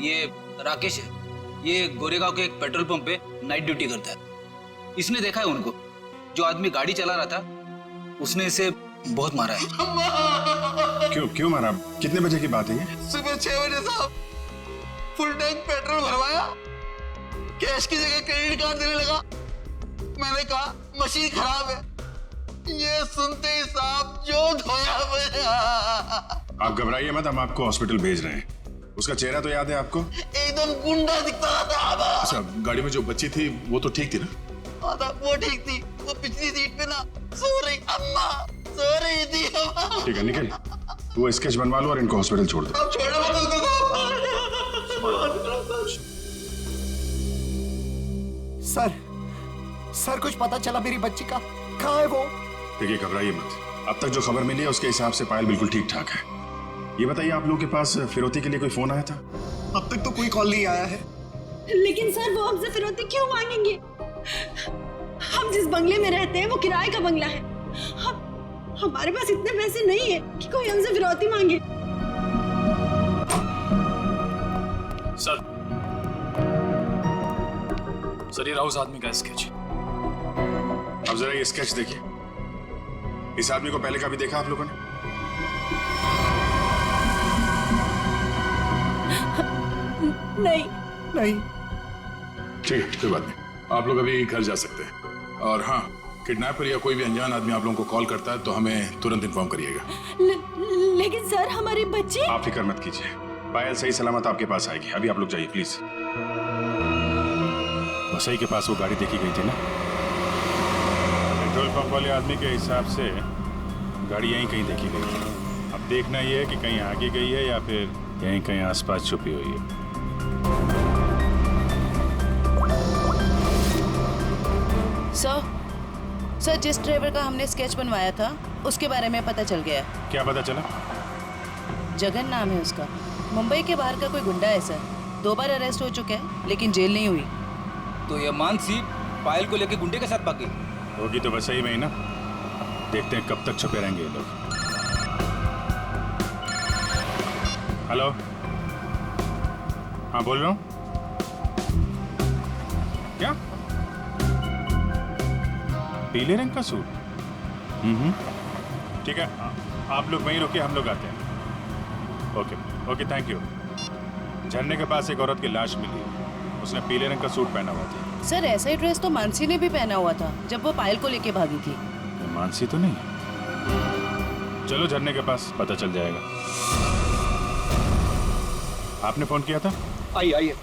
ये राकेश है। ये गोरेगांव के एक पेट्रोल पंप पे नाइट ड्यूटी करता है। इसने देखा है उनको। जो आदमी गाड़ी चला रहा था उसने इसे बहुत मारा है। क्यों मारा? कितने बजे की बात है ये? सुबह 6 बजे साहब। फुल टैंक पेट्रोल भरवाया, कैश की जगह क्रेडिट कार्ड देने लगा। मैंने कहा मशीन खराब है। ये सुनते ही साहब जो धोया मेरा। आप घबराइए मत, हम आपको हॉस्पिटल भेज रहे हैं। उसका चेहरा तो याद है आपको? एकदम गुंडा दिखता था। अच्छा, गाड़ी में जो बच्ची थी वो तो ठीक थी ना? वो ठीक थी। वो पिछली सीट पे ना सो रही अम्मा, सो रही थी अम्मा। ठीक है निखिल, वो स्केच बनवा लो और इनको हॉस्पिटल छोड़ दो। अब छोड़ो मत उसको साहब। सर कुछ पता चला मेरी बच्ची का? कहाँ है वो? देखिए घबराइए मत, अब तक जो खबर मिली है उसके हिसाब से पायल बिल्कुल ठीक ठाक है। ये बताइए आप लोगों के पास फिरौती के लिए कोई फोन आया था? अब तक तो कोई कॉल नहीं आया है। लेकिन सर वो हमसे फिरौती क्यों मांगेंगे? हम जिस बंगले में रहते हैं वो किराए का बंगला है। हमारे पास इतने पैसे नहीं है कि कोई हमसे फिरौती मांगे। सर ये रहा उस आदमी का स्केच। अब जरा ये स्केच देखिए। इस आदमी को पहले कभी देखा आप लोगों ने? नहीं। ठीक है, कोई बात नहीं, आप लोग अभी घर जा सकते हैं। और हाँ, किडनैपर या कोई भी अनजान आदमी आप लोगों को कॉल करता है तो हमें तुरंत इन्फॉर्म करिएगा। लेकिन सर हमारी बच्ची। आप फिक्र मत कीजिए, पायल सही सलामत आपके पास आएगी। अभी आप लोग जाइए प्लीज। वसई के पास वो गाड़ी देखी गई थी ना? पेट्रोल पंप वाले आदमी के हिसाब से गाड़ी यहीं कहीं देखी गई है। अब देखना ये है कि कहीं आगे गई है या फिर यहीं कहीं आसपास छुपी हुई है। सर जिस ड्राइवर का हमने स्केच बनवाया था उसके बारे में पता चल गया। क्या पता चला? जगन नाम है उसका। मुंबई के बाहर का कोई गुंडा है सर। 2 बार अरेस्ट हो चुका है लेकिन जेल नहीं हुई। तो ये मानसी पायल को लेके गुंडे के साथ भागी होगी तो वसई में ही ना। देखते हैं कब तक छुपे रहेंगे ये लोग। हेलो, हाँ बोल रहा हूँ। क्या? पीले रंग का सूट? ठीक है, आप लोग वहीं रुकिए, हम लोग आते हैं। Okay thank you. झरने के पास एक औरत की लाश मिली है। उसने पीले रंग का सूट पहना हुआ था। सर ऐसा ही ड्रेस तो मानसी ने भी पहना हुआ था जब वो पायल को लेके भागी थी। मानसी तो नहीं? चलो झरने के पास पता चल जाएगा। आपने फोन किया था? आइए।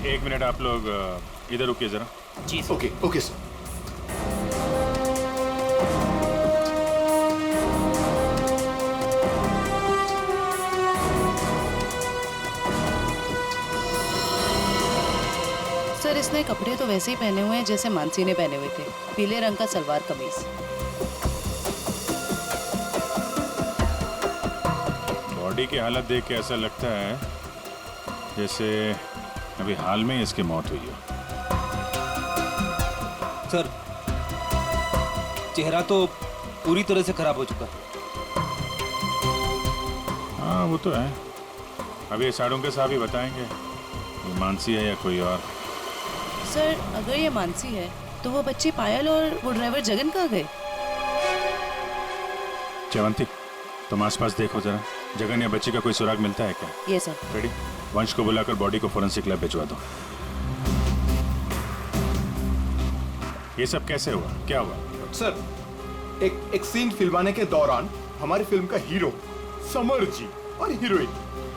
1 मिनट, आप लोग इधर रुकिए जरा। जी ओके सर। सर इसने कपड़े तो वैसे ही पहने हुए हैं जैसे मानसी ने पहने हुए थे। पीले रंग का सलवार कमीज। बॉडी की हालत देख के ऐसा लगता है जैसे अभी हाल में इसकी मौत हुई हो। सर चेहरा तो पूरी तरह से खराब हो चुका। हाँ वो तो है। अभी साड़ों साहब ही बताएंगे ये मानसी है या कोई और। सर अगर ये मानसी है तो वो बच्ची पायल और वो ड्राइवर जगन कहाँ गए? चवंती तुम आसपास देखो जरा, जगन या बच्ची का कोई सुराग मिलता है क्या? ये सर। रेडी, वंश को बुलाकर बॉडी को फोरेंसिक लैब भिजवा दो। ये सब कैसे हुआ, क्या हुआ? सर एक सीन फिल्माने के दौरान हमारी फिल्म का हीरो समर जी और हीरोइन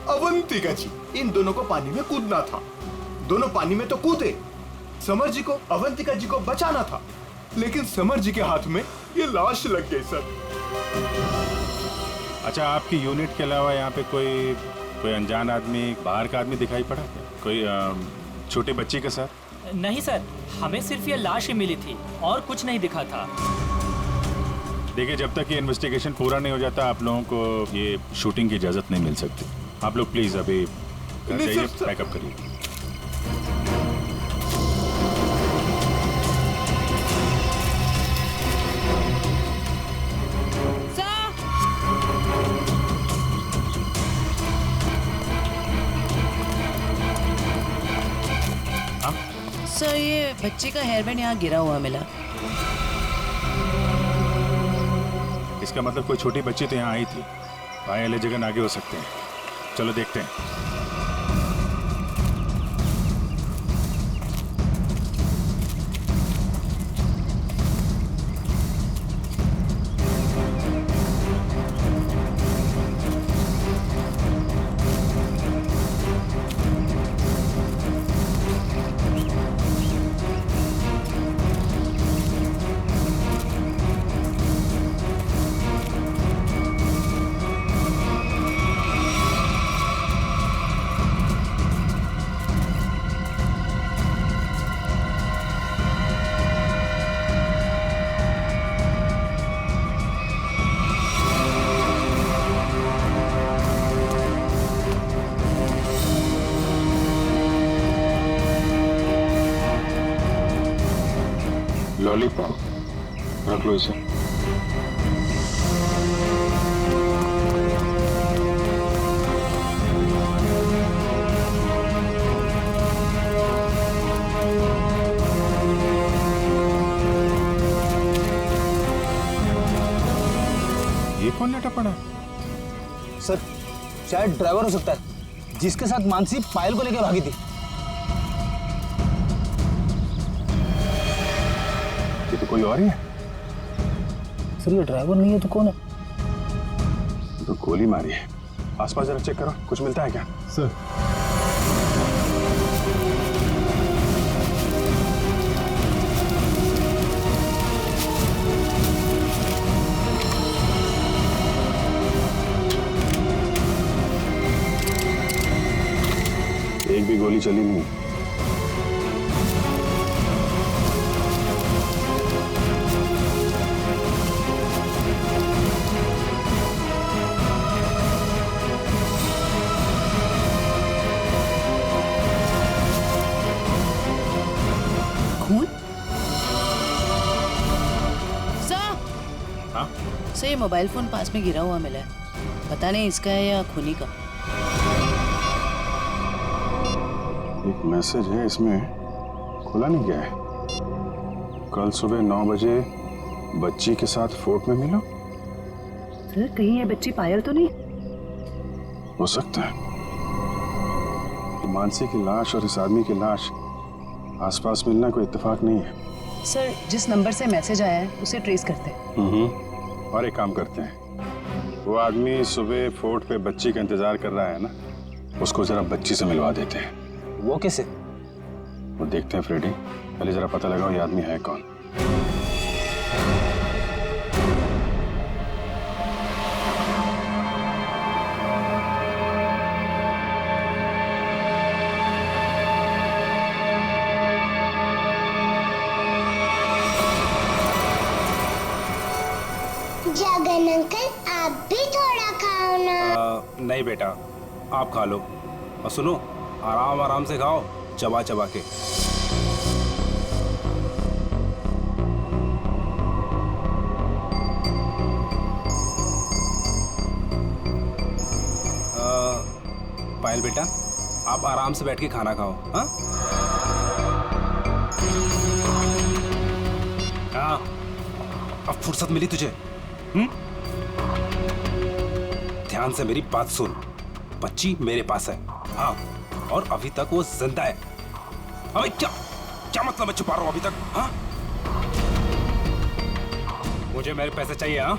अवंतिका जी, इन दोनों को पानी में कूदना था। दोनों पानी में तो कूदे। समर जी को अवंतिका जी को बचाना था, लेकिन समर जी के हाथ में ये लाश लग गई सर। अच्छा, आपकी यूनिट के अलावा यहाँ पे कोई अनजान आदमी, बाहर का आदमी दिखाई पड़ा क्या? कोई छोटी बच्ची के साथ? नहीं सर, हमें सिर्फ ये लाश ही मिली थी और कुछ नहीं दिखा था। देखिए जब तक ये इन्वेस्टिगेशन पूरा नहीं हो जाता आप लोगों को ये शूटिंग की इजाजत नहीं मिल सकती। आप लोग प्लीज अभी घर जाइए, पैकअप करिए। सर ये बच्ची का हेयर बैंड यहाँ गिरा हुआ मिला। इसका मतलब कोई छोटी बच्ची तो यहाँ आई थी। भाई अले जगन आगे हो सकते हैं। चलो देखते हैं। लॉलीपॉप रख लो इसे। ये कौन लेटा पड़ा? सर शायद ड्राइवर हो सकता है जिसके साथ मानसी पायल को लेकर भागी थी। ये तो कोई और ही है। सर ये ड्राइवर नहीं है तो कौन है? तो गोली मारी है। आसपास जरा चेक करो, कुछ मिलता है क्या? सर एक भी गोली चली नहीं। खून? सर हाँ? सर ये मोबाइल फोन पास में गिरा हुआ मिला है। पता नहीं इसका है या खूनी का। एक मैसेज है इसमें, खुला नहीं गया है। कल सुबह 9 बजे बच्ची के साथ फोर्ट में मिलो। सर कहीं ये बच्ची पायल तो नहीं? हो सकता है। मानसी की लाश और इस आदमी की लाश आसपास मिलना कोई इत्तेफाक नहीं है। सर जिस नंबर से मैसेज आया है उसे ट्रेस करते हैं। और एक काम करते हैं, वो आदमी सुबह फोर्ट पे बच्ची का इंतजार कर रहा है ना, उसको जरा बच्ची से मिलवा देते हैं। वो कैसे? वो देखते हैं फ्रेडी, पहले जरा पता लगाओ ये आदमी है कौन। जगन अंकल आप भी थोड़ा खाओ ना। नहीं बेटा, आप खा लो। और सुनो, आराम आराम से खाओ, चबा चबा के। पायल बेटा, आप आराम से बैठ के खाना खाओ। हाँ हाँ, अब फुर्सत मिली तुझे? ध्यान से मेरी बात सुन। बच्ची मेरे पास है, हाँ, और अभी तक वो जिंदा है। अबे क्या क्या मतलब है छुपा रहा हूं अभी तक? हाँ, मुझे मेरे पैसे चाहिए। हाँ,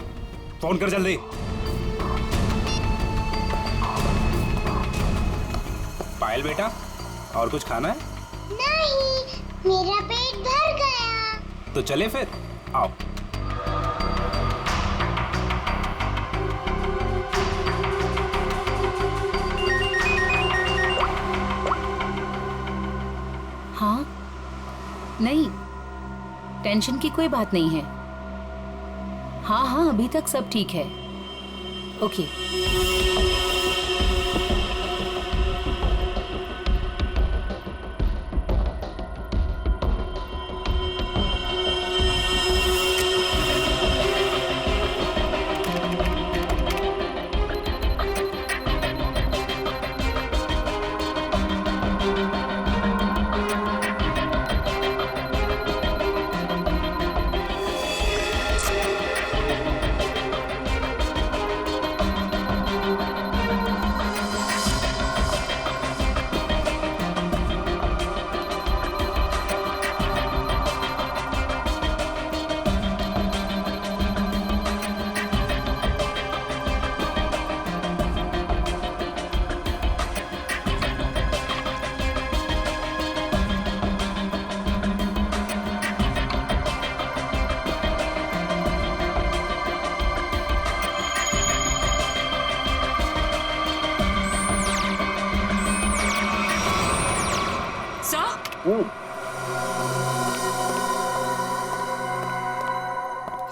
फोन कर जल्दी। पायल बेटा, और कुछ खाना है? नहीं, मेरा पेट भर गया। तो चले फिर, आओ। हाँ, नहीं, टेंशन की कोई बात नहीं है। हाँ हाँ, अभी तक सब ठीक है। ओके।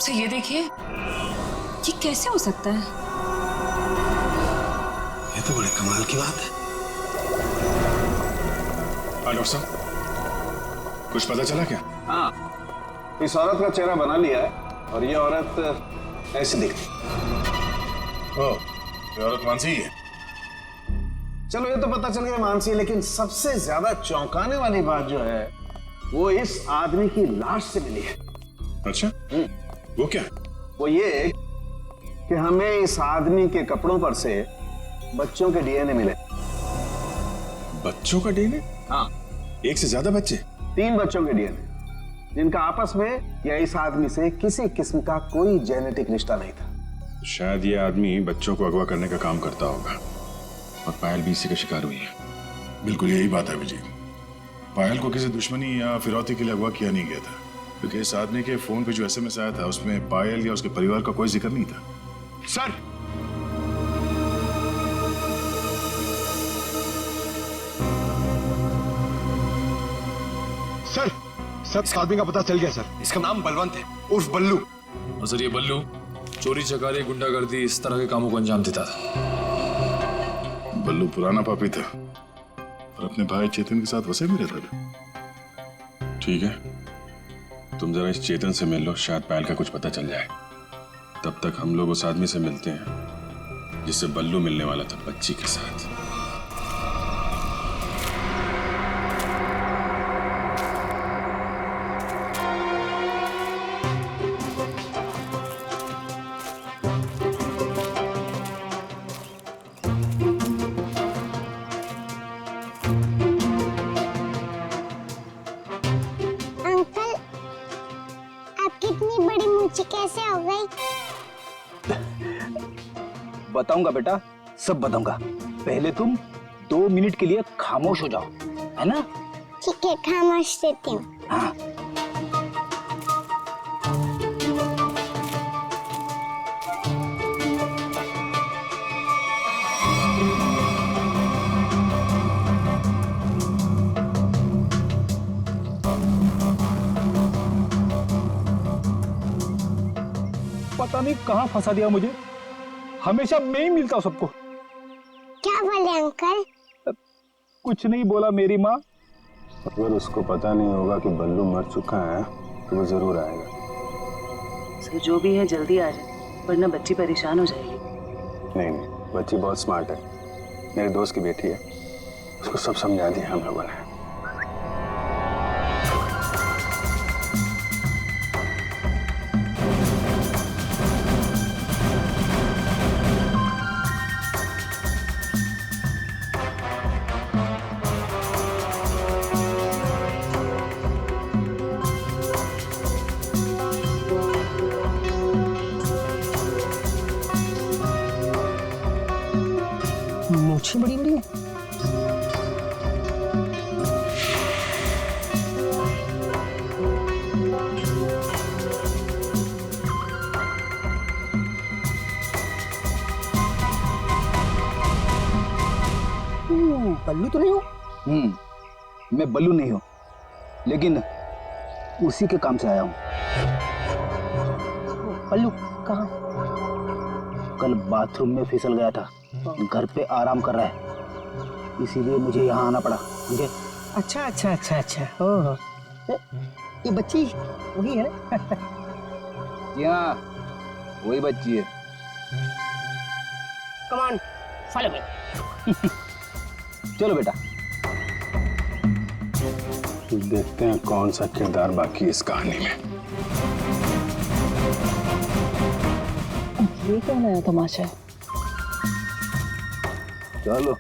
तो ये देखिए, ये कैसे हो सकता है? ये तो बड़े कमाल की बात है। डॉक्टर साहब, कुछ पता चला क्या? हाँ, इस औरत का चेहरा बना लिया है और ये औरत ऐसी दिखती। ओह, ये औरत मानसी है। चलो ये तो पता चल गया मानसी, लेकिन सबसे ज्यादा चौंकाने वाली बात जो है वो इस आदमी की लाश से मिली है। अच्छा, वो क्या? वो ये कि हमें इस आदमी के कपड़ों पर से बच्चों के डीएनए मिले। बच्चों का डीएनए? हाँ, एक से ज्यादा बच्चे? 3 बच्चों के डीएनए, जिनका आपस में या इस आदमी से किसी किस्म का कोई जेनेटिक रिश्ता नहीं था। शायद ये आदमी बच्चों को अगवा करने का काम करता होगा और पायल भी इसी का शिकार हुई है। बिल्कुल यही बात है विजय। पायल को किसी दुश्मनी या फिरौती के लिए अगवा किया नहीं गया था, क्योंकि इस आदमी के फोन पे जो एसएमएस आया था उसमें पायल या उसके परिवार का कोई जिक्र नहीं था। सर, सर इस आदमी का पता चल गया सर। इसका नाम बलवंत है, उर्फ बल्लू। और सर ये बल्लू चोरी चकारी गुंडागर्दी इस तरह के कामों को अंजाम देता था। बल्लू पुराना पापी था और अपने भाई चेतन के साथ वैसे भी रहता था। ठीक है, तुम जरा इस चेतन से मिल लो, शायद पायल का कुछ पता चल जाए। तब तक हम लोग उस आदमी से मिलते हैं जिससे बल्लू मिलने वाला था बच्ची के साथ। कैसे हो गई? बताऊंगा बेटा, सब बताऊंगा। पहले तुम 2 मिनट के लिए खामोश हो जाओ, है ना? ठीक है, खामोश रहती हूँ। हाँ। पता नहीं कहाँ फंसा दिया मुझे, हमेशा मैं ही मिलता हूँ सबको। क्या बोले अंकल? कुछ नहीं बोला मेरी माँ। अगर उसको पता नहीं होगा कि बल्लू मर चुका है तो वो जरूर आएगा। सर जो भी है जल्दी आ जाए, वरना बच्ची परेशान हो जाएगी। नहीं, बच्ची बहुत स्मार्ट है, मेरे दोस्त की बेटी है, उसको सब समझा दिया हम लोगों ने। मूछें बड़ी बड़ी है। बल्लू तो नहीं हो? मैं बल्लू नहीं हूँ, लेकिन उसी के काम से आया हूँ। बल्लू कहाँ? कल बाथरूम में फिसल गया था, घर पे आराम कर रहा है, इसीलिए मुझे यहाँ आना पड़ा। मुझे अच्छा अच्छा अच्छा अच्छा, ओह ये बच्ची वही है? जी हाँ, वही बच्ची है। Come on, follow me. चलो बेटा। देखते हैं कौन सा किरदार बाकी इस कहानी में। ये क्या नया तमाशा है? चलो।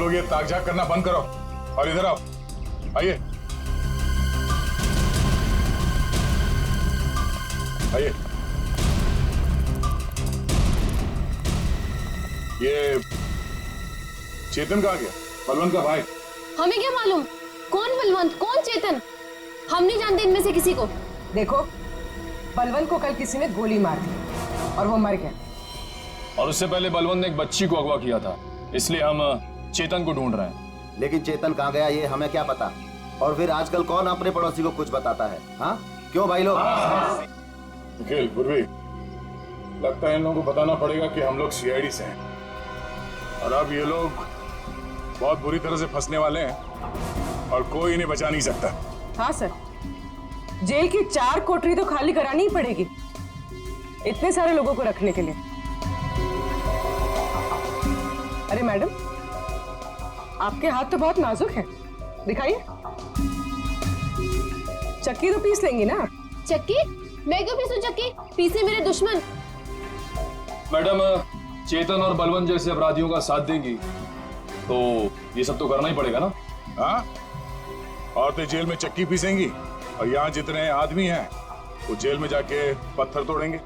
लोग ये ताक झाक करना बंद करो और इधर आओ। आइए आइए। ये चेतन कहाँ गया? बलवंत का भाई। हमें क्या मालूम कौन बलवंत कौन चेतन, हम नहीं जानते इनमें से किसी को। देखो, बलवंत को कल किसी ने गोली मार दी और वो मर गया। और उससे पहले बलवंत ने एक बच्ची को अगवा किया था, इसलिए हम चेतन को ढूंढ रहे हैं। लेकिन चेतन कहाँ गया ये हमें क्या पता। और फिर आजकल कौन अपने पड़ोसी को कुछ बताता है? हाँ क्यों भाई लोग? निखिल, गुरवी, लगता है इन लोगों को बताना पड़ेगा कि हम लोग सीआईडी से हैं और अब ये लोग बहुत बुरी तरह से फंसने वाले हैं और कोई इन्हें बचा नहीं सकता। हाँ सर, जेल की 4 कोठरी तो खाली करानी ही पड़ेगी इतने सारे लोगों को रखने के लिए। अरे मैडम, आपके हाथ तो बहुत नाजुक है, दिखाइए। चक्की तो पीस लेंगी ना? चक्की? मैं क्यों पीसूं चक्की? पीसे मेरे दुश्मन। मैडम, चेतन और बलवंत जैसे अपराधियों का साथ देंगी तो ये सब तो करना ही पड़ेगा ना। हाँ, औरतें जेल में चक्की पीसेंगी और यहाँ जितने आदमी हैं वो जेल में जाके पत्थर तोड़ेंगे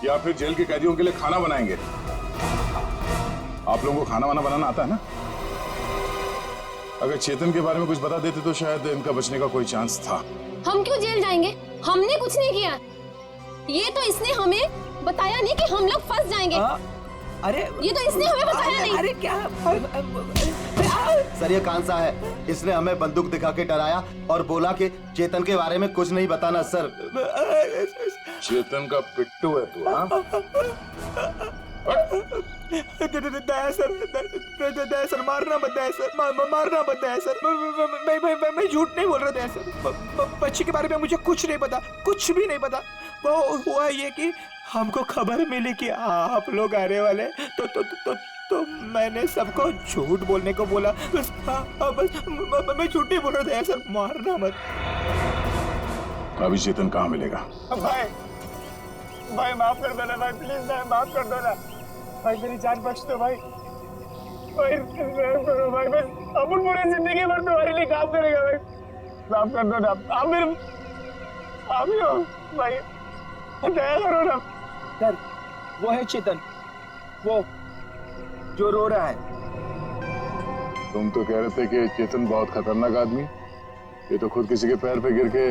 या फिर जेल के कैदियों के लिए खाना बनाएंगे। आप लोगों को खाना वाना बनाना आता है ना? अगर चेतन के बारे में कुछ बता देते तो शायद इनका बचने का कोई चांस था। हम क्यों जेल जाएंगे? हमने कुछ नहीं किया। ये तो इसने हमें बताया नहीं कि हम लोग फंस जाएंगे। अरे ये तो इसने हमें बताया नहीं। अरे क्या? सर ये कान सा है, इसने हमें बंदूक दिखा के डराया और बोला कि चेतन के बारे में कुछ नहीं बताना। सर चेतन का पिट्टू है तू? हाँ, दया सर, मारना मत दया सर, मारना मत दया सर। मैं झूठ नहीं बोल रहा दया सर। बच्ची के बारे में मुझे कुछ नहीं पता, कुछ भी नहीं पता। वो हुआ ये कि हमको खबर मिली कि आप लोग आने वाले, तो मैंने सबको झूठ बोलने को बोला। बस मैं झूठ नहीं बोल रहा दया सर, मारना मत। अभी चेतन कहाँ मिलेगा? भाई माफ कर दो ना भाई, प्लीज भाई माफ कर दो ना भाई, मेरी जान बख्श दो भाई। भाई करो भाई, मैं अपन पूरी जिंदगी भर तुम्हारे लिए काम करेगा भाई, माफ कर दो ना। आप मेरे आप ही हो भाई, दया करो ना। सर वो है चेतन, वो जो रो रहा है। तुम तो कह रहे थे कि चेतन बहुत खतरनाक आदमी, ये तो खुद किसी के पैर पे गिर के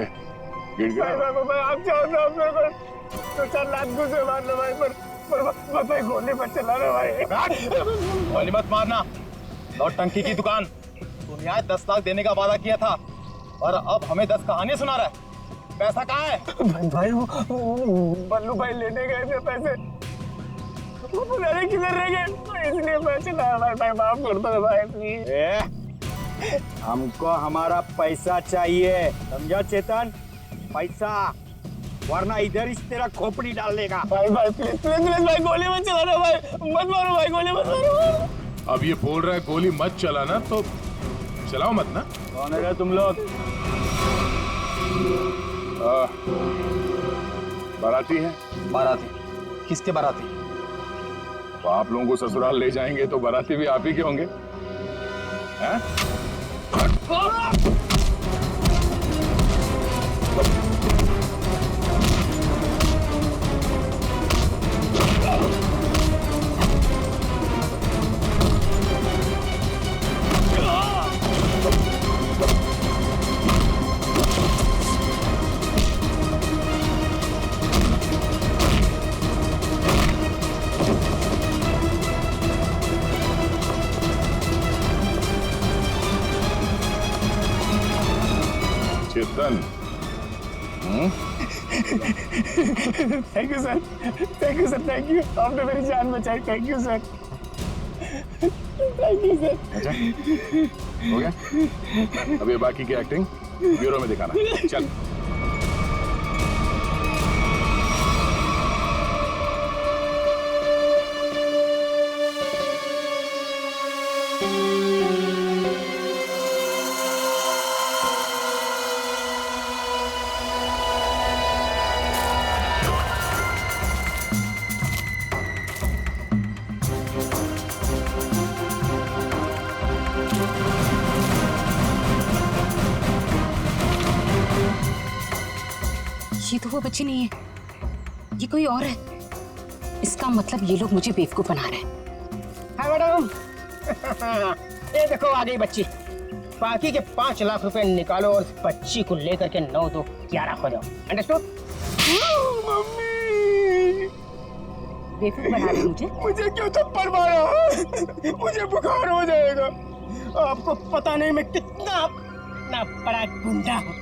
गिर गया। भाई आप चाहो तो आप मेरे को 4 लाख गुस्से मार लो भाई, पर भाई गोली मत चला रहे भाई। गोली मत मारना, नौटंकी की दुकान। तुम यहाँ 10 लाख देने का वादा किया था और अब हमें 10 कहानियां सुना रहा है। पैसा कहाँ है? भाई वो बल्लू भाई लेने गए थे पैसे, वो पता नहीं किधर रह गए, इसलिए मैं चला भाई, माफ कर दो भाई प्लीज। हमको हमारा पैसा चाहिए, समझा चेतन? पैसा, वरना इधर इस तेरा खोपड़ी डाल देगा। भाई प्लीज भाई, गोली मत चलाना भाई, मत मारो भाई, गोली मत मारो। अब ये बोल रहा है गोली मत चलाना, तो चलाओ मत ना। कौन है तुम लोग? बाराती है। बाराती? किसके बाराती? तो आप लोगों को ससुराल ले जाएंगे तो बाराती भी आप ही के होंगे। हैं? Chetan, thank you sir, thank you sir, thank you. आपने मेरी जान बचाई, thank you sir, thank you sir. अच्छा हो गया, अब ये बाकी की एक्टिंग ब्यूरो में दिखाना। चल। ये तो वो बच्ची नहीं है, ये कोई और है। इसका मतलब ये लोग मुझे बेवकूफ बना रहे हैं। हाँ मैडम, ये देखो आ गई बच्ची। बाकी के 5 लाख रुपए निकालो और बच्ची को लेकर के 9 2 11 हो जाओ। अंडरस्टूड? बेवकूफ बना रहे मुझे। मुझे क्यों थप्पड़ मारा? मुझे बुखार हो जाएगा। आपको पता नहीं मैं कितना बड़ा गुंडा हूँ।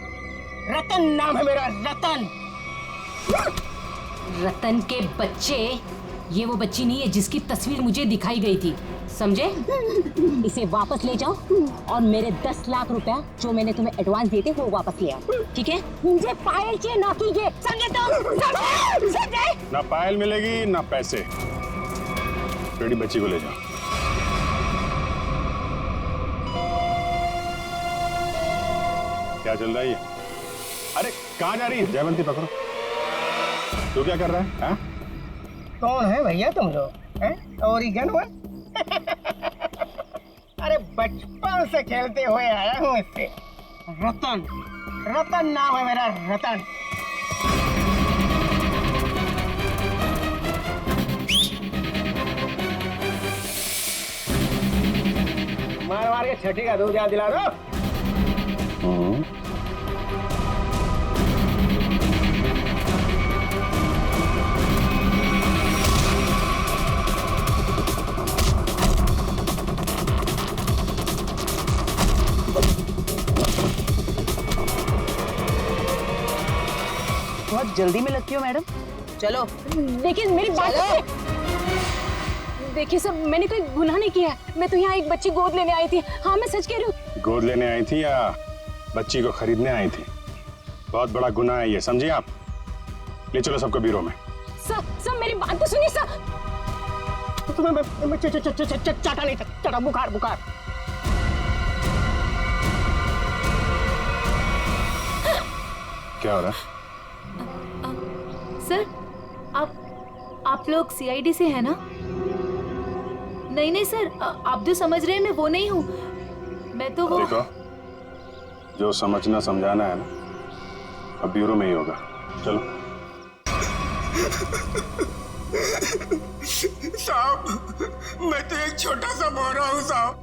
रतन नाम है मेरा, रतन। रतन के बच्चे, ये वो बच्ची नहीं है जिसकी तस्वीर मुझे दिखाई गई थी, समझे? इसे वापस ले जाओ और मेरे 10 लाख रुपया जो मैंने तुम्हें एडवांस दिए थे वो वापस ले आओ, ठीक है? मुझे पायल चाहिए, ना कीजिए, समझे तुम? समझे? ना पायल मिलेगी ना पैसे। बेटी बच्ची को ले जाओ। क्या चल रहा है ये? अरे कहाँ जा रही है? जयवंती पकड़ो। तू क्या कर रहा है? हाँ? कौन है भैया तुम लोग? ओरिगन हुआ? अरे बचपन से खेलते हुए आया हूँ इससे। रतन, रतन नाम है मेरा, रतन। मार मार के छठी का दूध याद दिला दो। बहुत जल्दी में लगती हो मैडम, चलो। देखिए मेरी बात, देखिए सर, मैंने कोई गुनाह नहीं किया है। मैं तो यहाँ एक बच्ची गोद लेने आई थी। हाँ मैं सच कह रही हूँ। गोद लेने आई थी या बच्ची को खरीदने आई थी? बहुत बड़ा गुनाह है ये, समझिए आप। ले चलो सबको ब्यूरो में। सर मेरी बात तो सुनिए सर। चाटा नहीं, चाटा, बुखार बुखार। क्या हो रहा है? सर आप लोग सीआईडी से हैं ना? नहीं नहीं सर, आप जो समझ रहे हैं मैं वो नहीं हूँ। मैं तो वो देखो, जो समझना समझाना है ना, अब ब्यूरो में ही होगा। चलो। साहब, मैं तो एक छोटा सा बोरा हूँ साहब।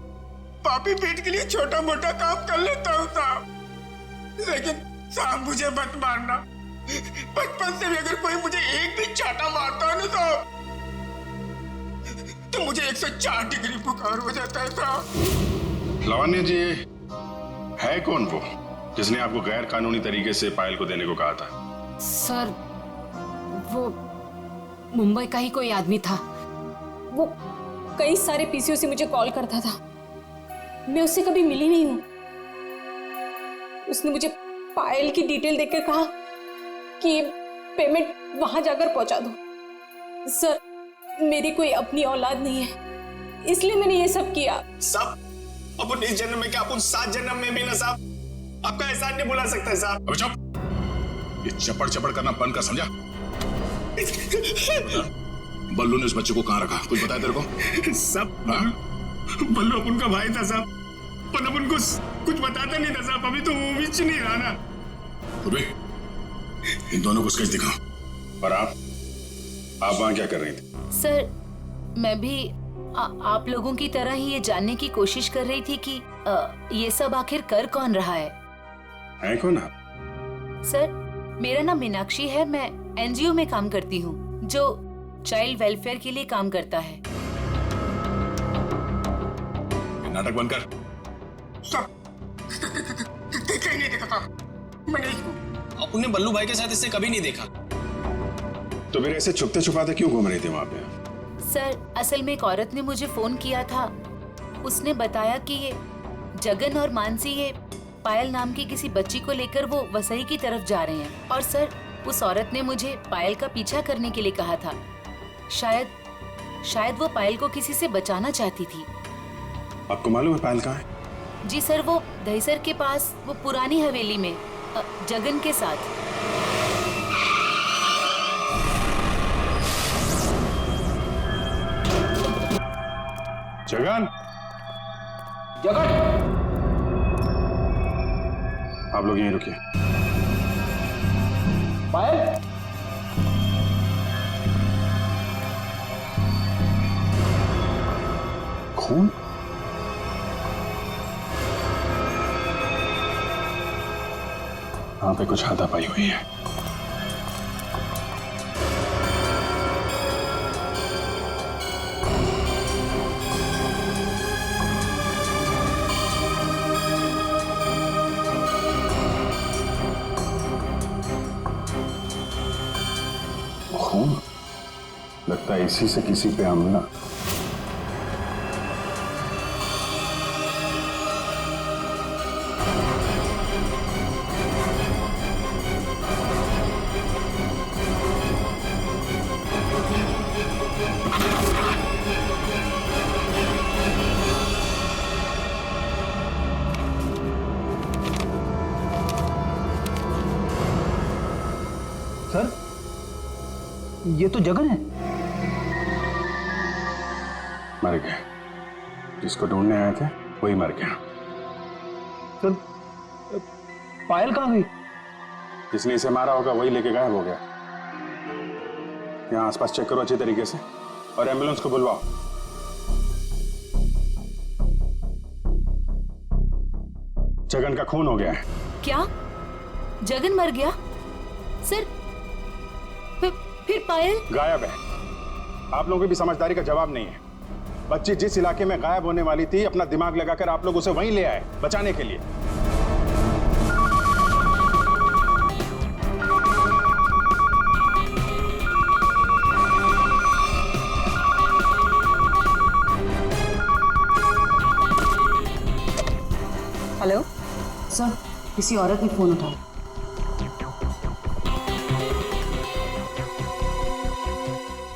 पापी पेट के लिए छोटा मोटा काम कर लेता हूँ साहब। लेकिन साहब मुझे मत मारना। बचपन से भी अगर कोई मुझे एक भी चाटा मारता है ना साहब, तो मुझे 104 डिग्री बुखार हो जाता है साहब। लावण्य जी, है कौन वो जिसने आपको गैर कानूनी तरीके से पायल को देने को कहा था? सर वो मुंबई का ही कोई आदमी था। वो कई सारे पीसीओ से मुझे कॉल करता था। मैं उससे कभी मिली नहीं हूँ। उसने मुझे पायल की डिटेल देकर कहा कि पेमेंट वहां जाकर पहुंचा दो। सर मेरी कोई अपनी औलाद नहीं है, इसलिए मैंने ये सब किया। साहब अपन इस जन्म में क्या, अपन 7 जन्म में भी ना साहब आपका एहसान नहीं भुला सकता है साहब। अबे चुप, ये चपड़ चपड़ करना बंद कर, समझा? बल्लू ने उस बच्चे को कहाँ रखा, कुछ बताया तेरे को? सब बल्लू अपन का भाई था साहब, पर अपन को कुछ बताता नहीं था साहब। अभी तो वो भी नहीं रहा ना। इन दोनों को स्केच दिखाओ। और आप वहां क्या कर रही थी? सर मैं भी आप लोगों की तरह ही ये जानने की कोशिश कर रही थी कि ये सब आखिर कर कौन रहा है कौन आप? सर मेरा नाम मीनाक्षी है। मैं एनजीओ में काम करती हूँ जो चाइल्ड वेलफेयर के लिए काम करता है। नाटक बंद कर। देखा ही नहीं देखा था मैंने इसको। अपने बल्लू भाई के साथ इससे कभी नहीं देखा। तो फिर ऐसे छुपते छुपाते क्यों घूम रही थी वहां पे? सर असल में एक औरत ने मुझे फोन किया था। उसने बताया कि ये जगन और मानसी ये पायल नाम की किसी बच्ची को लेकर वो वसई की तरफ जा रहे हैं। और सर उस औरत ने मुझे पायल का पीछा करने के लिए कहा था। शायद वो पायल को किसी से बचाना चाहती थी। आपको मालूम है पायल कहाँ है? जी सर, वो दहीसर के पास वो पुरानी हवेली में जगन के साथ। जगन, जगन, आप लोग यहीं रुकिए। पायल, खून? यहाँ पे कुछ हाथापाई हुई है। खून? लगता है इसी से किसी पे हमला। सर, ये तो जगन है। मर गया। जिसको ढूंढने आए थे वही मर गया। सर, पायल कहाँ गई? जिसने इसे मारा होगा वही लेके गायब हो गया। यहाँ आसपास चेक करो अच्छी तरीके से और एम्बुलेंस को बुलवाओ। जगन का खून हो गया है। क्या? जगन मर गया? सर, फिर पायल गायब है। आप लोगों की भी समझदारी का जवाब नहीं है। बच्ची जिस इलाके में गायब होने वाली थी, अपना दिमाग लगाकर आप लोग उसे वहीं ले आए बचाने के लिए। हेलो सर, किसी औरत ने फोन उठाया।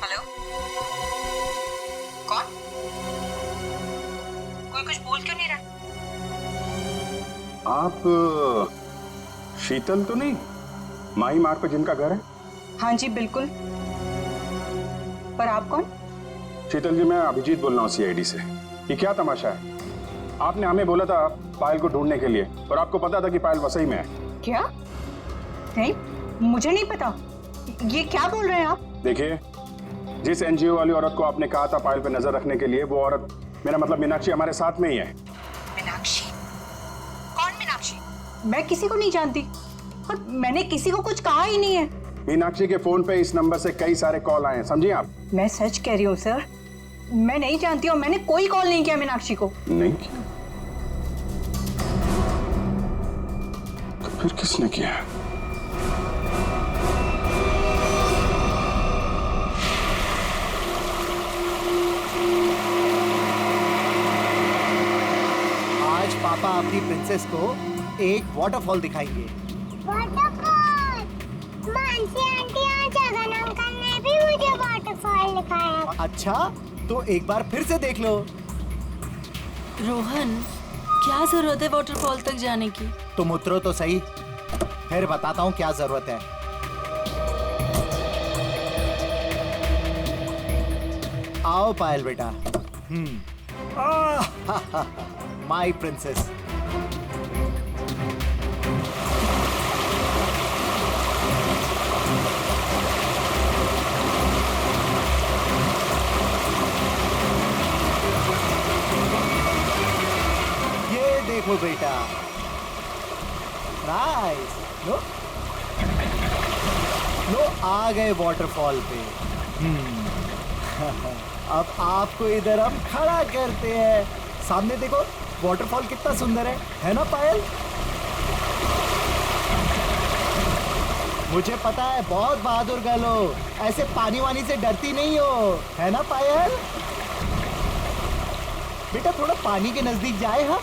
हेलो, कौन? कोई कुछ बोल क्यों नहीं रहा? आप शीतल तो नहीं? माही मार्ग पर जिनका घर है? हाँ जी बिल्कुल। पर आप कौन? शीतल जी, मैं अभिजीत बोल रहा हूँ CID से। ये क्या तमाशा है? आपने हमें बोला था पायल को ढूंढने के लिए और आपको पता था कि पायल वसई में है। क्या? नहीं, मुझे नहीं पता। ये क्या बोल रहे हैं आप? देखिए, जिस NGO वाली औरत को आपने कहा था पायल पे नजर रखने के लिए, वो औरत, मेरा मतलब मीनाक्षी, हमारे साथ में ही है। मीनाक्षी? कौन मीनाक्षी? मैं किसी को नहीं जानती और मैंने किसी को कुछ कहा ही नहीं है। मीनाक्षी के फोन पे इस नंबर से कई सारे कॉल आए हैं, समझिए आप। मैं सच कह रही हूँ सर, मैं नहीं जानती और मैंने कोई कॉल नहीं किया मीनाक्षी को। नहीं किया? तो फिर किसने किया? आज पापा अपनी प्रिंसेस को एक वाटरफॉल दिखाएंगे। वाटरफॉल? मानसी आंटी और जगन अंकल ने भी मुझे वाटरफॉल दिखाया। अच्छा, तो एक बार फिर से देख लो। रोहन, क्या जरूरत है वाटरफॉल तक जाने की? तुम उतरो तो सही, फिर बताता हूँ क्या जरूरत है। आओ पायल बेटा। My princess. ये देखो बेटा, नाइस। लो लो, आ गए वाटरफॉल पे। अब आपको इधर हम खड़ा करते हैं। सामने देखो, वाटरफॉल कितना सुंदर है ना पायल? मुझे पता है, बहुत बहादुर गर्ल हो, ऐसे पानी वानी से डरती नहीं हो, है ना पायल? बेटा थोड़ा पानी के नजदीक जाए। हाँ,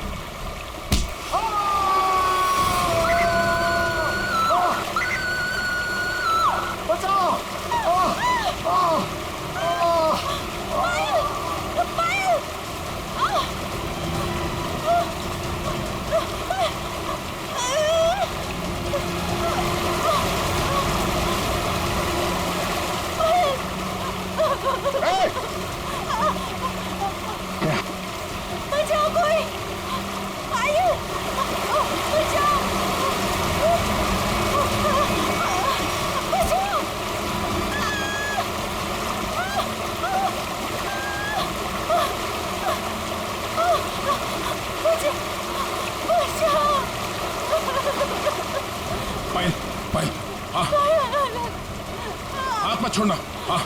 बचाओ! बचाओ कोई! मत छोड़ना। हाँ।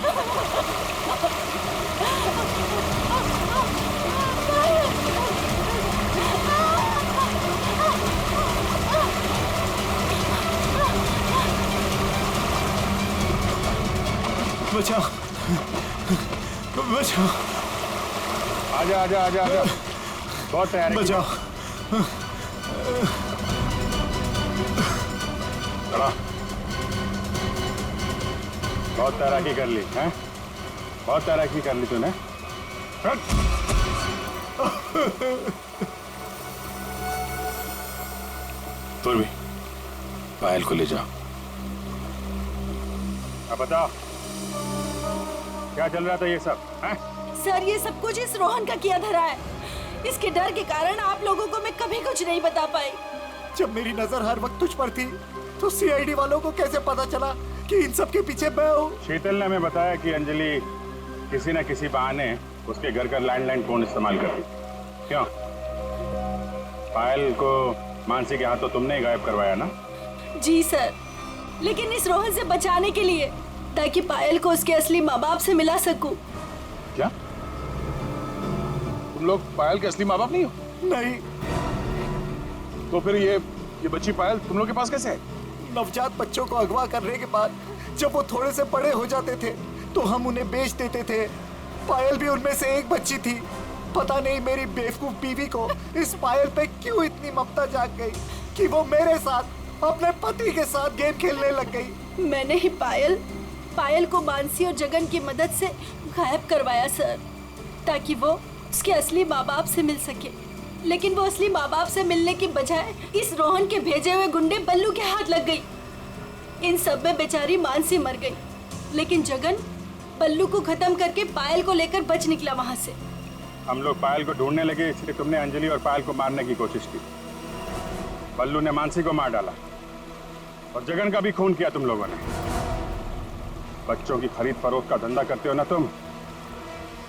बचाओ, बचाओ। आजा आजा आजा आजा, बहुत तैयार है। बचाओ। चला, बहुत तैराकी कर ली हैं? बहुत तैराकी कर ली तूने। तुम भी पायल को ले जाओ। अब बताओ क्या चल रहा था ये सब हैं? सर ये सब कुछ इस रोहन का किया धरा है। इसके डर के कारण आप लोगों को मैं कभी कुछ नहीं बता पाई। जब मेरी नजर हर वक्त तुझ पर थी तो सीआईडी वालों को कैसे पता चला कि इन सब के पीछे मैं हूँ? शीतल ने हमें बताया कि अंजलि किसी न किसी बहाने उसके घर का लैंडलाइन फोन इस्तेमाल करती। क्यों? पायल को मानसी के हाथों तुमने ही गायब करवाया ना? जी सर, लेकिन इस रोहन से बचाने के लिए, ताकि पायल को उसके असली माँ बाप से मिला सकूं। क्या तुम लोग पायल के असली माँ बाप नहीं हो? नहीं। तो फिर ये बच्ची पायल तुम लोग के पास कैसे है? नवजात बच्चों को अगवा करने के बाद जब वो थोड़े से बड़े हो जाते थे तो हम उन्हें बेच देते थे। पायल भी उनमें से एक बच्ची थी। पता नहीं मेरी बेवकूफ बीवी को इस पायल पे क्यों इतनी ममता जाग गई कि वो मेरे साथ, अपने पति के साथ गेम खेलने लग गई। मैंने ही पायल को मानसी और जगन की मदद से गायब करवाया सर, ताकि वो उसके असली माँ बाप से मिल सके। लेकिन वो असली माँ बाप से मिलने की बजाय इस रोहन के भेजे हुए गुंडे बल्लू के हाथ लग गई। इन सब में बेचारी मानसी मर गई, लेकिन जगन बल्लू को खत्म करके पायल को लेकर बच निकला वहाँ से। हम लोग पायल को ढूंढने लगे, इसलिए तुमने अंजलि और पायल को मारने की कोशिश की। बल्लू ने मानसी को मार डाला और जगन का भी खून किया तुम लोगों ने। बच्चों की खरीद फरोख्त का धंधा करते हो ना तुम,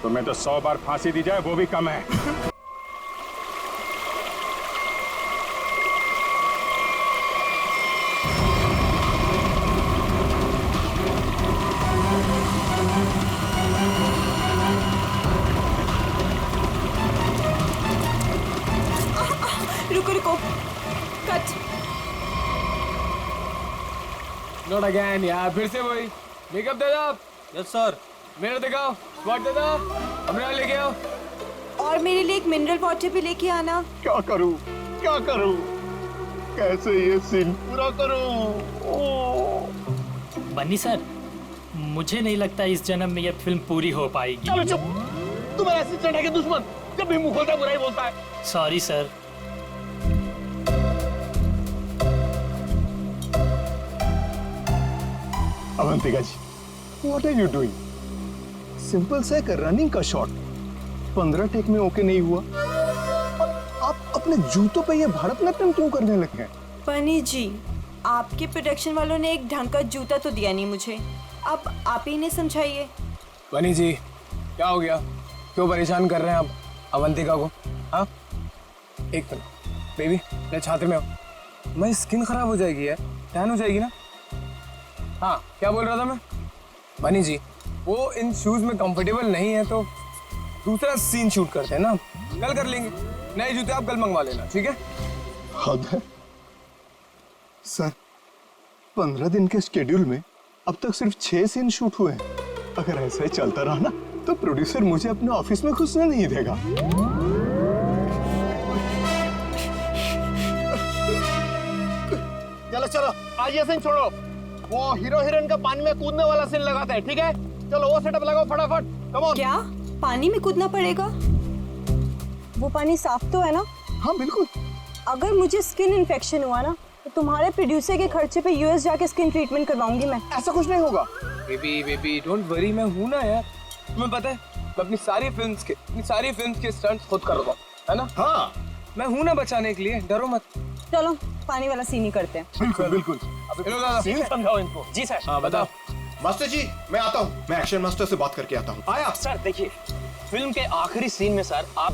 तुम्हें तो 100 बार फांसी दी जाए वो भी कम है। रुको कट। नॉट अगेन यार, फिर से वही। मेकअप दे दो। Yes sir. मिरर दिखाओ, स्पॉट दे दो, अमरा लेके आओ। और मेरे लिए एक मिनरल वाटर भी लेके आना। क्या करूं, क्या करूं, कैसे ये सीन पूरा करूं? बन्नी सर, मुझे नहीं लगता इस जन्म में ये फिल्म पूरी हो पाएगी। चलो चुप, तुम्हारे ऐसे चढ़ा के दुश्मन जब भी मुंह खोलता बुराई बोलता है। Sorry sir. Avantika ji, what are you doing? Simple सा एक रनिंग का शॉट 15 टेक में ओके नहीं हुआ और आप अपने जूतों पे ये भारतनाट्यम क्यों करने लगे हैं? बनी जी, आपके प्रोडक्शन वालों ने एक ढंग का जूता तो दिया नहीं मुझे। अब आप ही ने समझाइए। बनी जी, क्या हो गया? क्यों परेशान कर रहे हैं आप अवंतिका को? हाँ, एक मिनट बेबी, मेरे छात्र में हो। मेरी स्किन खराब हो जाएगी यार, टैन हो जाएगी ना। हाँ, क्या बोल रहा था मैं? बनी जी, वो इन शूज में कंफर्टेबल नहीं है तो दूसरा सीन शूट करते हैं ना, कल कर लेंगे। नए जूते आप कल मंगवा लेना, ठीक है? हद है सर, 15 दिन के शेड्यूल में अब तक सिर्फ 6 सीन शूट हुए हैं। अगर ऐसा ही चलता रहा ना तो प्रोड्यूसर मुझे अपने ऑफिस में घुसने नहीं देगा। चलो चलो, आज ये सीन छोड़ो, वो हीरो हीरोइन का पानी में कूदने वाला सीन लगाते हैं, ठीक है? चलो वो सेटअप लगाओ फटाफट, कम ऑन। क्या पानी में कूदना पड़ेगा? वो पानी साफ तो है ना? हाँ बिल्कुल। अगर मुझे स्किन इन्फेक्शन हुआ ना तो तुम्हारे प्रोड्यूसर के खर्चे पे यूएस जाके स्किन ट्रीटमेंट करवाऊंगी मैं। ऐसा कुछ नहीं होगा। बेबी डोंट वरी, मैं हूं ना यार। तुम्हें पता है मैं अपनी सारी फिल्म्स के स्टंट्स खुद करता हूं, है ना? हाँ, मैं हूं ना बचाने के लिए, डरो मत। चलो पानी वाला सीन ही करते हैं। बिल्कुल बिल्कुल। सीन समझाओ इनको। जी सर। हाँ बताओ। मास्टर जी, मैं आता हूँ, मैं एक्शन मास्टर से बात करके आता हूँ। आया सर। देखिए, फिल्म के आखिरी सीन में सर आप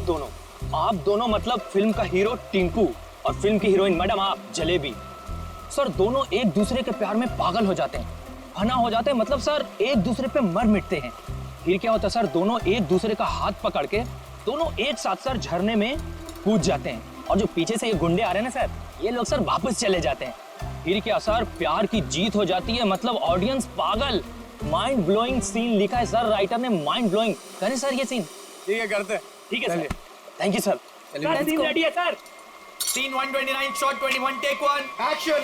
दोनों मतलब फिल्म का हीरो टिंकू और फिल्म की हीरोइन मैडम आप जलेबी, सर दोनों एक दूसरे के प्यार में पागल हो जाते हैं। फना हो जाते हैं, मतलब सर एक दूसरे पे मर मिटते हैं। फिर क्या होता है सर, दोनों एक दूसरे का हाथ पकड़ के दोनों एक साथ सर झरने में कूद जाते हैं, और जो पीछे से ये गुंडे आ रहे हैं ना सर, ये लोग सर वापस चले जाते हैं। फिर क्या सर, प्यार की जीत हो जाती है, मतलब ऑडियंस पागल। माइंड ब्लोइंग सीन लिखा है सर राइटर ने, माइंड ब्लोइंग। करें सर ये सीन? ठीक है, करते हैं। ठीक है sir, thank you sir. Scene ready है sir. Scene 129 shot 21 take 1 action.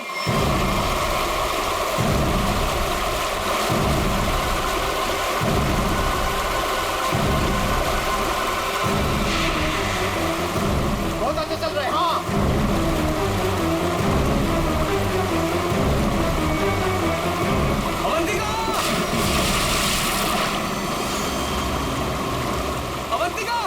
बहुत अच्छे चल रहे हैं। हाँ अवंतिका, अवंतिका,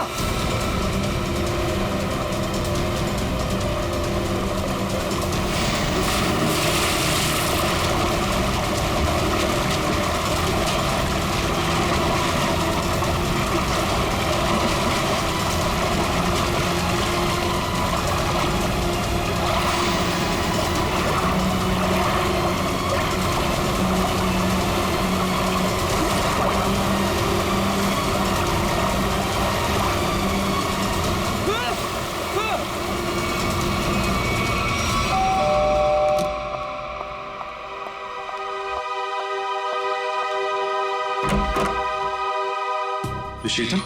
शीतल,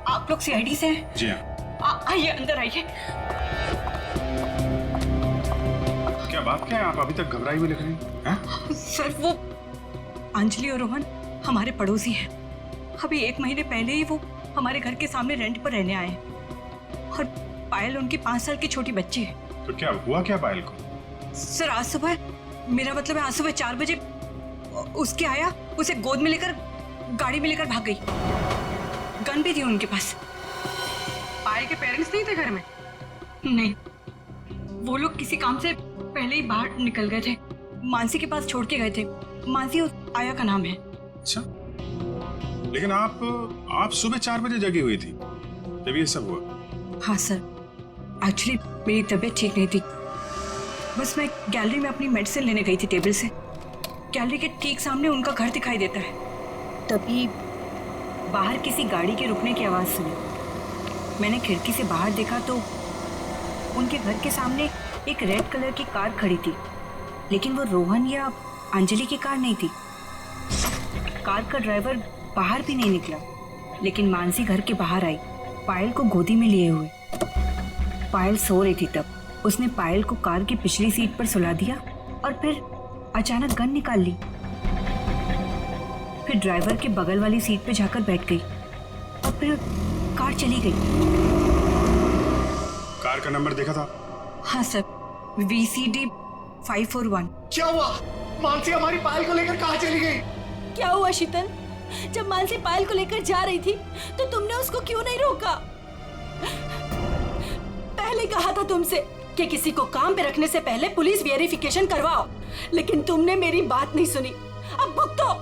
आप लोग सीआईडी से हैं? जी हाँ। आइए अंदर आइए। क्या बात क्या है, आप अभी तक घबराई हुई लग रही हैं? सर वो अंजलि और रोहन हमारे पड़ोसी हैं। अभी 1 महीने पहले ही वो हमारे घर के सामने रेंट पर रहने आए हैं, और पायल उनकी 5 साल की छोटी बच्ची है। तो क्या हुआ क्या पायल को? सर आज सुबह, मेरा मतलब है आज सुबह 4 बजे उसके आया, उसे गोद में लेकर गाड़ी में लेकर भाग गई। गन भी थी उनके पास। पायल के पेरेंट्स नहीं थे घर में? नहीं, वो लोग किसी काम से पहले ही बाहर निकल गए थे, मानसी के पास छोड़ के गए थे। मानसी उस आया का नाम है। अच्छा, लेकिन आप सुबह 4 बजे जगी हुई थी जब ये सब हुआ? हाँ सर, एक्चुअली मेरी तबीयत ठीक नहीं थी, बस मैं गैलरी में अपनी मेडिसिन लेने गई थी टेबल से। गैलरी के ठीक सामने उनका घर दिखाई देता है। तभी बाहर किसी गाड़ी के रुकने की आवाज़ सुनी। मैंने खिड़की से बाहर देखा तो उनके घर के सामने एक रेड कलर की कार खड़ी थी, लेकिन वो रोहन या अंजलि की कार नहीं थी। कार का ड्राइवर बाहर भी नहीं निकला, लेकिन मानसी घर के बाहर आई, पायल को गोदी में लिए हुए। पायल सो रही थी तब उसने पायल को कार की पिछली सीट पर सुला दिया और फिर अचानक गन निकाल ली। फिर ड्राइवर के बगल वाली सीट पे जाकर बैठ गई और फिर कार चली गई। कार का नंबर देखा था? हाँ सर, VCD 541। क्या हुआ? मानसी हमारी पायल को लेकर कहाँ चली गई? क्या हुआ शीतल? जब मानसी पायल को लेकर जा रही थी तो तुमने उसको क्यों नहीं रोका? पहले कहा था तुमसे कि किसी को काम पे रखने से पहले पुलिस वेरिफिकेशन करवाओ, लेकिन तुमने मेरी बात नहीं सुनी। अब भुगतो।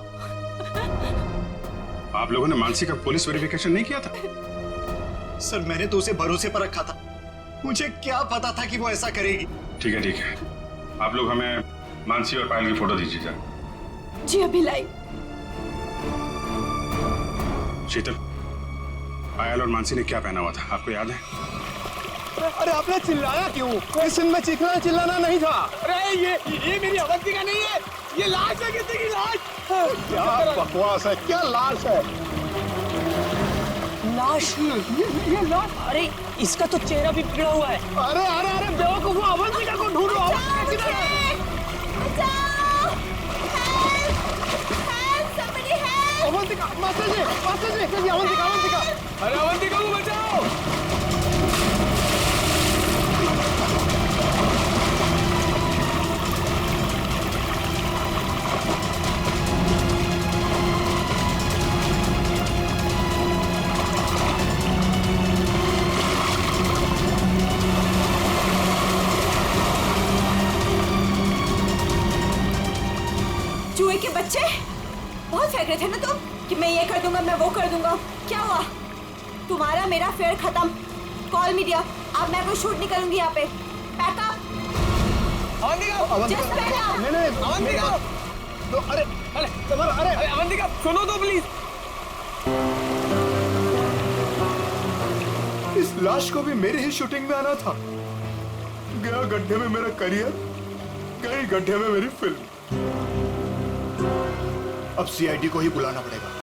आप लोगों ने मानसी का पुलिस वेरिफिकेशन नहीं किया था? सर मैंने तो उसे भरोसे पर रखा था, मुझे क्या पता था कि वो ऐसा करेगी। ठीक है, आप लोग हमें मानसी और पायल की फोटो दीजिए जरा। जी अभी लाई। शीतल, पायल और मानसी ने क्या पहना हुआ था आपको याद है? अरे आपने चिल्लाया क्यों? इस में चीखना चिल्लाना नहीं था। अरे ये मेरी अवंतिका नहीं है, ये लाश है, किसी की लाश। क्या बकवास है, क्या लाश है? लाश? ये लाश? अरे इसका तो चेहरा भी बिगड़ा हुआ है। अरे अरे अरे बेवकूफो, अवंतिका को ढूंढो। अवंतिका किधर है? अवंतिका, मास्टर जी, अवंतिका, अवंतिका। अरे अवंतिका को बचाओ। चूहे के बच्चे बहुत फेंक रहे थे ना तुम कि मैं ये कर दूंगा, मैं वो कर दूंगा। क्या हुआ? तुम्हारा मेरा फेयर खत्म। कॉल मीडिया, अब मैं कोई शूट नहीं करूंगी यहाँ पे। पैकअप। अरे अरे तुम्हारा अरे अवंतिका सुनो तो प्लीज। इस लाश को भी मेरी ही शूटिंग में आना था। गया गड्ढे में मेरा करियर, गई गड्ढे में मेरी फिल्म। अब सीआईडी को ही बुलाना पड़ेगा।